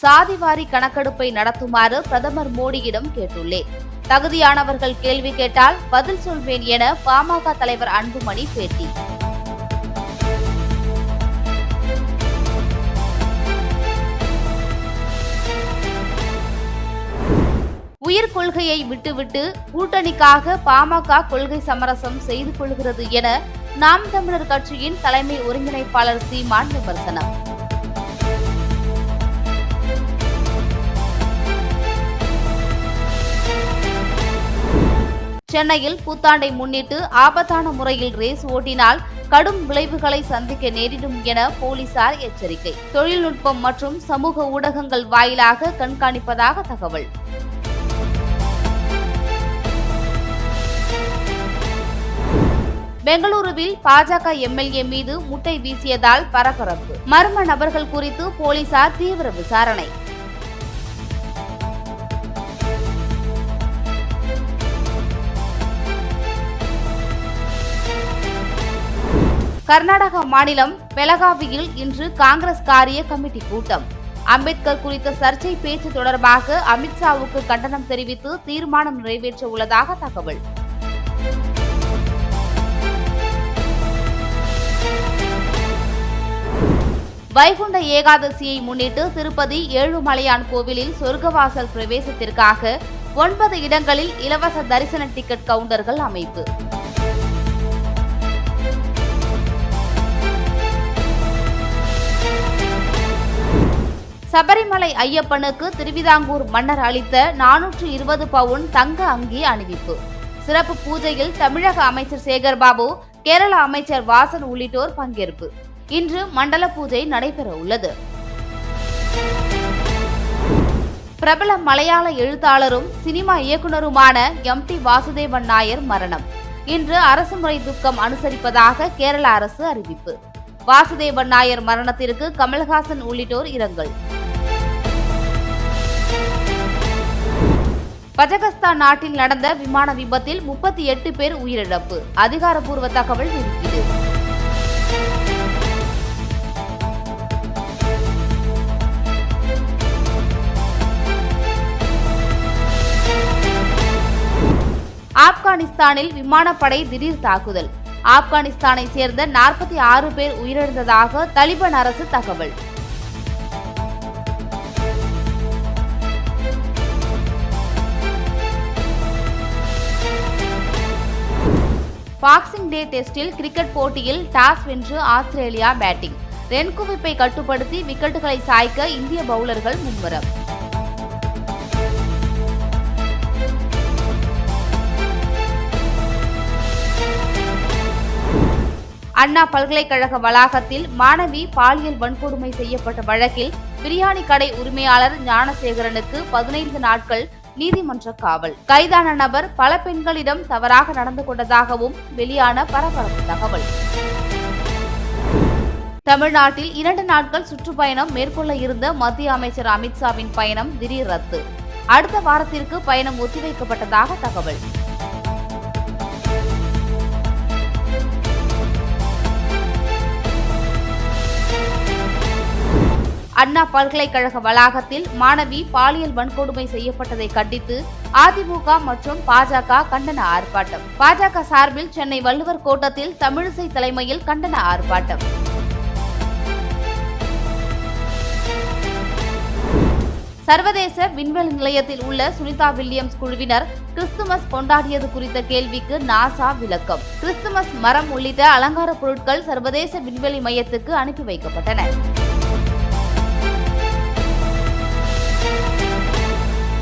சாதிவாரி கணக்கெடுப்பை நடத்துமாறு பிரதமர் மோடியிடம் கேட்டுள்ளேன். தகுதியானவர்கள் கேள்வி கேட்டால் பதில் சொல்வேன் என பாமக தலைவர் அன்புமணி பேட்டி. உயிர் கொள்கையை விட்டுவிட்டு கூட்டணிக்காக பாமக கொள்கை சமரசம் செய்து கொள்கிறது என நாம் தமிழர் கட்சியின் தலைமை ஒருங்கிணைப்பாளர் சீமான் விமர்சனம். சென்னையில் புத்தாண்டை முன்னிட்டு ஆபத்தான முறையில் ரேஸ் ஓட்டினால் கடும் விளைவுகளை சந்திக்க நேரிடும் என போலீசார் எச்சரிக்கை. தொழில்நுட்பம் மற்றும் சமூக ஊடகங்கள் வாயிலாக கண்காணிப்பதாக தகவல். பெங்களூருவில் பாஜக எம்எல்ஏ மீது முட்டை வீசியதால் பரபரப்பு. மர்ம நபர்கள் குறித்து போலீசார் தீவிர விசாரணை. கர்நாடக மாநிலம் பெலகாவியில் இன்று காங்கிரஸ் காரிய கமிட்டி கூட்டம். அம்பேத்கர் குறித்த சர்ச்சை பேச்சு தொடர்பாக அமித்ஷாவுக்கு கண்டனம் தெரிவித்து தீர்மானம் நிறைவேற்ற உள்ளதாக தகவல். வைகுண்ட ஏகாதசியை முன்னிட்டு திருப்பதி ஏழுமலையான் கோவிலில் சொர்க்கவாசல் பிரவேசத்திற்காக 9 இடங்களில் இலவச தரிசன டிக்கெட் கவுண்டர்கள் அமைப்பு. சபரிமலை ஐயப்பனுக்கு திருவிதாங்கூர் மன்னர் அளித்த 420 பவுன் தங்க அங்கி அணிவிப்பு. சிறப்பு பூஜையில் தமிழக அமைச்சர் சேகர்பாபு, கேரள அமைச்சர் வாசன் உள்ளிட்டோர் பங்கேற்பு. இன்று மண்டல பூஜை நடைபெற உள்ளது. பிரபல மலையாள எழுத்தாளரும் சினிமா இயக்குநருமான எம்.டி. வாசுதேவன் நாயர் மரணம். இன்று அரசுமுறை துக்கம் அனுசரிப்பதாக கேரள அரசு அறிவிப்பு. வாசுதேவன் நாயர் மரணத்திற்கு கமல்ஹாசன் உள்ளிட்டோர் இரங்கல். கஜகஸ்தான் நாட்டில் நடந்த விமான விபத்தில் 38 பேர் உயிரிழப்பு. அதிகாரப்பூர்வ தகவல் வெளியீடு. ஆப்கானிஸ்தானில் விமானப்படை திடீர் தாக்குதல். ஆப்கானிஸ்தானை சேர்ந்த 46 பேர் உயிரிழந்ததாக தலிபான் அரசு தகவல். பாக்ஸிங் டே டெஸ்டில் கிரிக்கெட் போட்டியில் டாஸ் வென்று ஆஸ்திரேலியா பேட்டிங். ரன் குவிப்பை கட்டுப்படுத்தி விக்கெட்டுகளை சாய்க்க இந்திய பவுலர்கள் மும்முரம். அண்ணா பல்கலைக்கழக வளாகத்தில் மாணவி பாலியல் வன்கொடுமை செய்யப்பட்ட வழக்கில் பிரியாணி கடை உரிமையாளர் ஞானசேகரனுக்கு 15 நாட்கள் நீதிமன்ற காவல். கைதான நபர் பல பெண்களிடம் தவறாக நடந்து கொண்டதாகவும் வெளியான பரபரப்பு தகவல். தமிழ்நாட்டில் 2 நாட்கள் சுற்றுப்பயணம் மேற்கொள்ள இருந்த மத்திய அமைச்சர் அமித்ஷாவின் பயணம் திடீர் ரத்து. அடுத்த வாரத்திற்கு பயணம் ஒத்திவைக்கப்பட்டதாக தகவல். அண்ணா பல்கலைக்கழக வளாகத்தில் மாணவி பாலியல் வன்கொடுமை செய்யப்பட்டதை கண்டித்து அதிமுக மற்றும் பாஜக கண்டன ஆர்ப்பாட்டம். பாஜக சார்பில் சென்னை வள்ளுவர் கோட்டத்தில் தமிழிசை தலைமையில் கண்டன ஆர்ப்பாட்டம். சர்வதேச விண்வெளி நிலையத்தில் உள்ள சுனிதா வில்லியம்ஸ் குழுவினர் கிறிஸ்துமஸ் கொண்டாடியது குறித்த கேள்விக்கு நாசா விளக்கம். கிறிஸ்துமஸ் மரம் உள்ளிட்ட அலங்கார பொருட்கள் சர்வதேச விண்வெளி மையத்துக்கு அனுப்பி வைக்கப்பட்டன.